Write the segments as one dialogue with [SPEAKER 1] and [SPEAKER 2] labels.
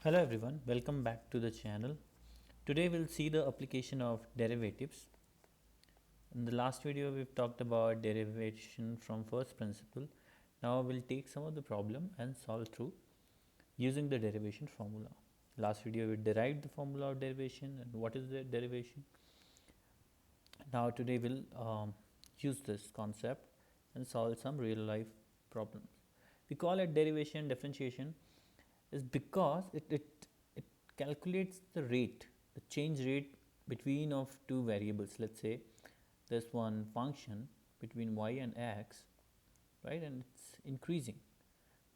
[SPEAKER 1] Hello everyone, welcome back to the channel. Today we'll see the application of derivatives. In the last video we've talked about derivation from first principle. Now we'll take some of the problem and solve through using the derivation formula. Last video we derived the formula of derivation and what is the derivation. Now today we'll use this concept and solve some real life problems. We call it derivation differentiation is because it calculates the rate, the change rate between of two variables. Let's say there's one function between y and x, right, and it's increasing.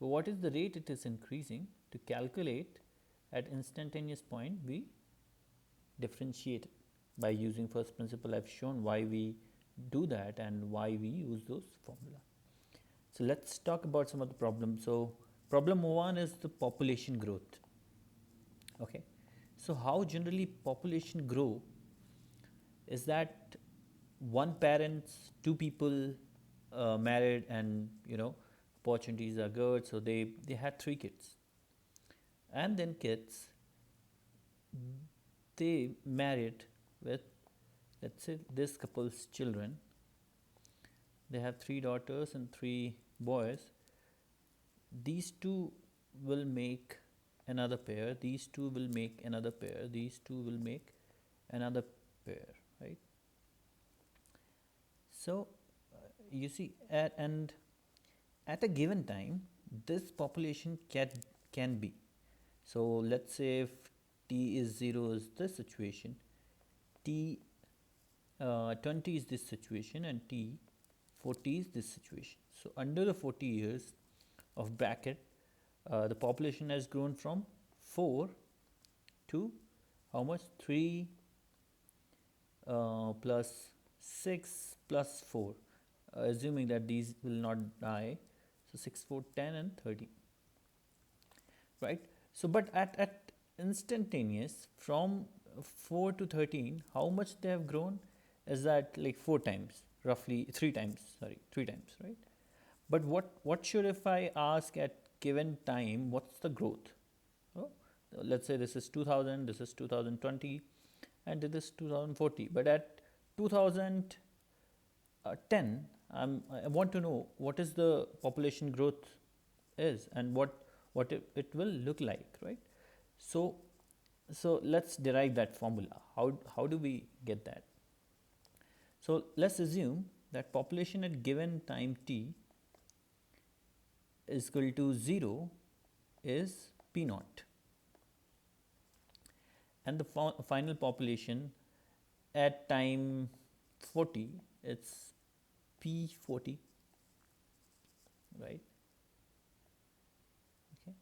[SPEAKER 1] But what is the rate it is increasing? To calculate at instantaneous point, we differentiate it by using first principle. I've shown why we do that and why we use those formula. So let's talk about some of the problems. So problem 1 is the population growth. Okay, so how generally population grow is that one parents, two people married, and opportunities are good, so they had three kids, and then kids they married with, let's say, this couple's children. They have three daughters and three boys. These two will make another pair, these two will make another pair, these two will make another pair, right? So you see, at a given time this population can be, so let's say if t is 0 is this situation, t 20 is this situation, and t 40 is this situation. So under the 40 years of bracket, the population has grown from 4 to how much? 3 plus 6 plus 4, assuming that these will not die. So 6, 4, 10 and 30, right? So but at instantaneous from 4 to 13, how much they have grown is that like 4 times, roughly 3 times, sorry, 3 times, right? But what should, if I ask at given time, what's the growth? Oh, let's say this is 2000, this is 2020, and this is 2040. But at 2010, I want to know what is the population growth is and what it will look like, right? So let's derive that formula. How do we get that? So let's assume that population at given time t is equal to 0 is p naught, and the final population at time 40, it's p40, right? Okay,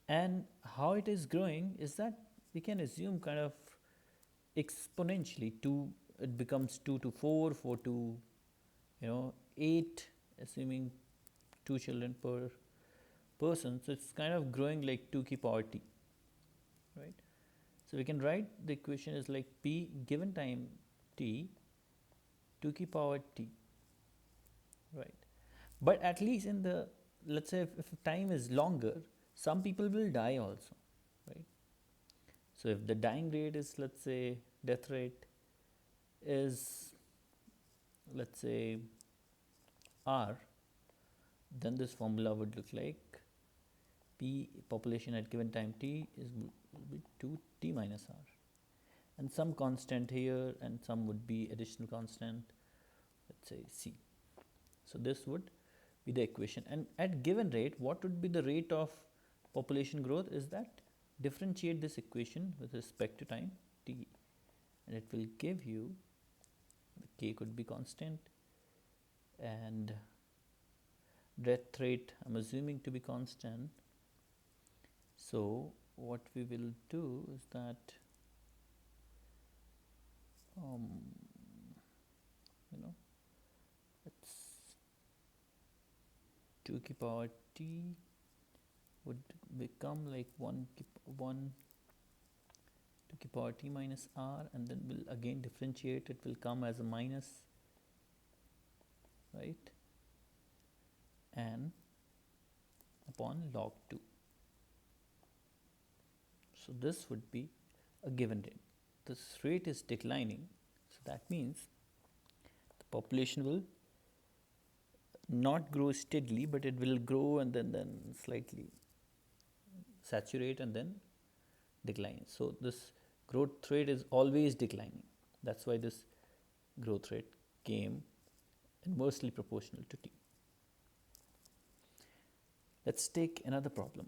[SPEAKER 1] and how it is growing is that we can assume kind of exponentially. 2, it becomes 2 to 4, 4 to 8, assuming 2 children per person. So it's kind of growing like 2 ki power t, right? So we can write the equation is like p given time t 2 ki power t, right? But at least in the, let's say if time is longer, some people will die also, right? So if the dying rate is, let's say, death rate is, let's say, r, then this formula would look like p population at given time t will be 2 t minus r, and some constant here and some would be additional constant, let's say c. So this would be the equation, and at given rate, what would be the rate of population growth is that differentiate this equation with respect to time t, and it will give you, the k could be constant, and death rate I'm assuming to be constant. So what we will do is that it's 2 ki power t would become like 1 2 ki power t minus r, and then we'll again differentiate, it will come as a minus, right, and upon log 2. So this would be a given rate. This rate is declining, so that means the population will not grow steadily, but it will grow and then slightly saturate and then decline. So this growth rate is always declining. That's why this growth rate came inversely proportional to t. Let's take another problem.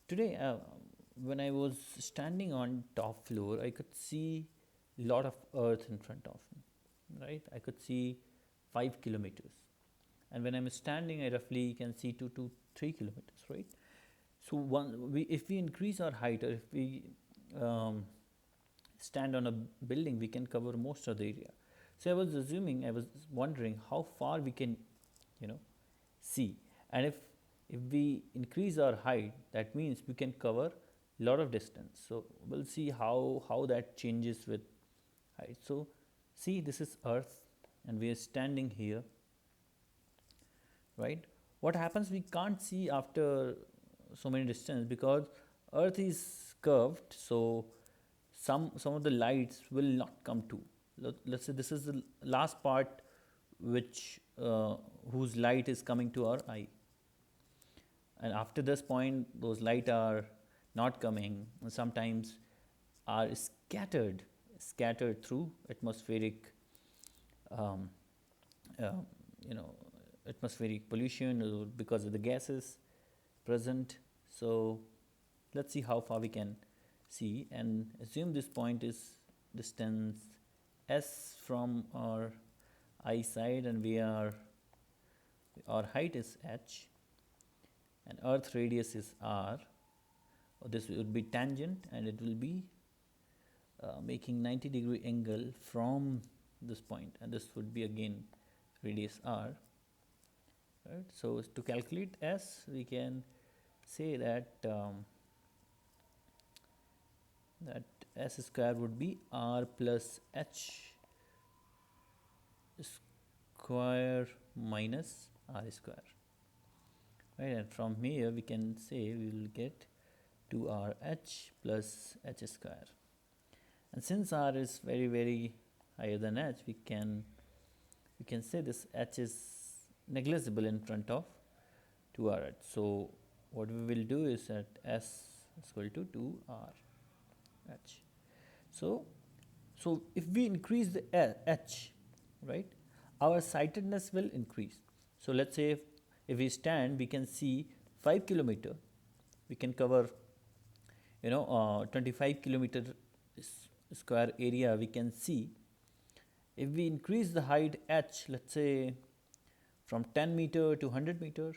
[SPEAKER 1] Today, when I was standing on top floor, I could see a lot of earth in front of me, right? I could see 5 kilometers. And when I'm standing, I roughly can see 2 to 3 kilometers, right? So if we increase our height, or if we um, stand on a building, we can cover most of the area. So I was wondering how far we can, see. And if we increase our height, that means we can cover a lot of distance. So we'll see how that changes with height. So see, this is Earth, and we are standing here, right? What happens, we can't see after so many distance because Earth is curved, so some of the lights will not come to. Let's say this is the last part which whose light is coming to our eye, and after this point those light are not coming, and sometimes are scattered through atmospheric um, uh, you know atmospheric pollution, or because of the gases present. So let's see how far we can see, and assume this point is distance s from our eye side, and our height is h, and earth radius is r. This would be tangent, and it will be making 90-degree angle from this point, and this would be again radius r, right? So to calculate s, we can say that that s square would be r plus h square minus r square, right? And from here we can say we will get 2rh plus h square. And since r is very higher than h, we can say this h is negligible in front of 2rh. So what we will do is that s is equal to 2rh. So if we increase the h, right, our sightedness will increase. So let's say if we stand, we can see 5 kilometer, we can cover 25 kilometer square area we can see. If we increase the height h, let's say from 10 meter to 100 meter,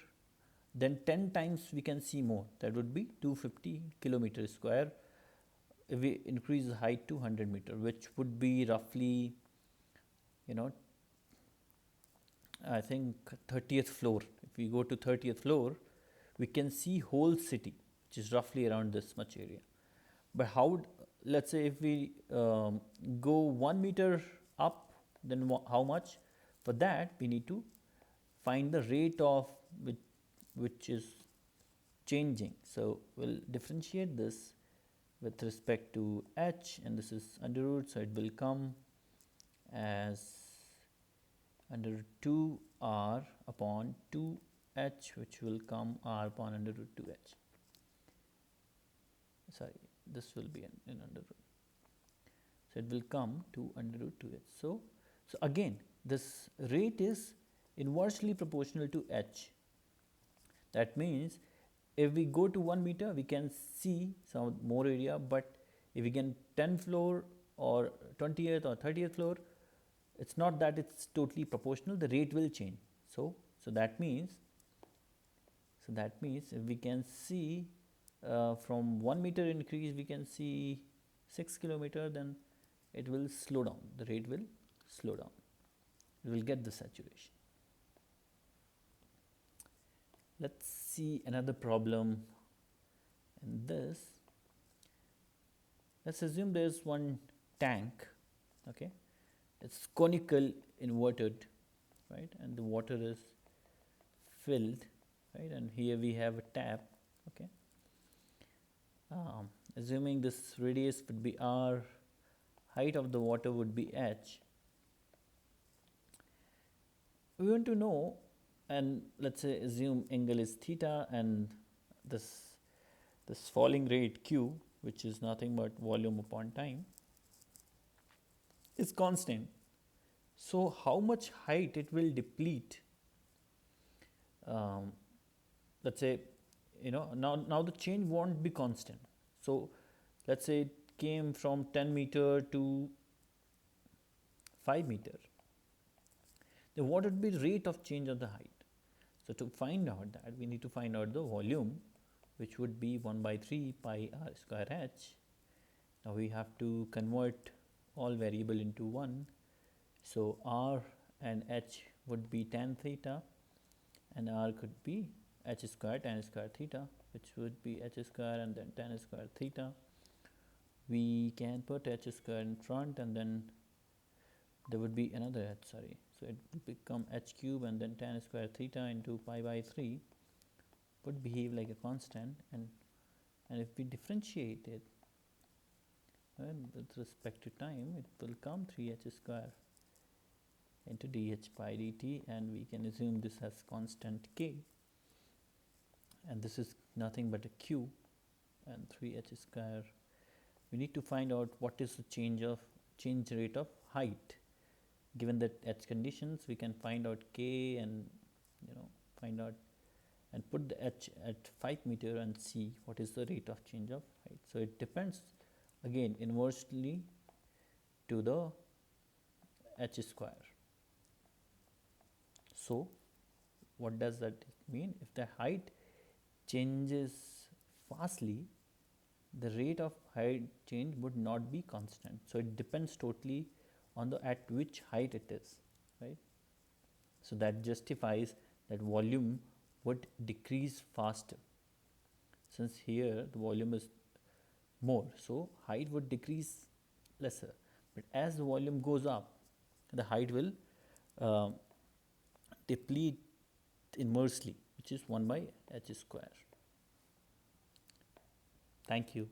[SPEAKER 1] then 10 times we can see more. That would be 250 kilometer square if we increase the height to 100 meter, which would be roughly, I think 30th floor. If we go to 30th floor, we can see whole city, which is roughly around this much area. But let's say if we go 1 meter up, then how much? For that, we need to find the rate of which is changing. So we'll differentiate this with respect to h, and this is under root, so it will come as under root 2r upon 2h, which will come r upon under root 2h. Sorry, this will be in under root. So it will come to under root 2h. So again, this rate is inversely proportional to h. That means if we go to 1 meter, we can see some more area, but if we get 10th floor or 20th or 30th floor, it's not that it's totally proportional, the rate will change. So that means if we can see from 1 meter increase, we can see 6 kilometer, then it will slow down, the rate will slow down, we will get the saturation. Let's see another problem in this. Let's assume there is one tank, okay, it's conical inverted, right, and the water is filled, right, and here we have a tap, okay. um, assuming this radius would be r, height of the water would be h, we want to know, and let's say assume angle is theta, and this this falling rate q, which is nothing but volume upon time, is constant. So how much height it will deplete, um, let's say, now the change won't be constant. So let's say it came from 10 meter to 5 meter, then what would be the rate of change of the height? So to find out that, we need to find out the volume, which would be 1 by 3 pi r square h. Now we have to convert all variable into 1. So r and h would be tan theta, and r could be h square tan square theta, which would be h square and then tan square theta. We can put h square in front, and then there would be another h, sorry. So it will become h cube, and then tan square theta into pi by 3 would behave like a constant, and if we differentiate it with respect to time, it will come 3h square into dh by dt, and we can assume this has constant k, and this is nothing but a q, and 3h square. We need to find out what is the change rate of height. Given that h conditions, we can find out k, and find out and put the h at 5 meter and see what is the rate of change of height. So it depends again inversely to the h square. So what does that mean? If the height changes fastly, the rate of height change would not be constant. So it depends totally on the at which height it is, right? So that justifies that volume would decrease faster. Since here the volume is more, so height would decrease lesser. But as the volume goes up, the height will uh, deplete inversely, which is 1 by h square. Thank you.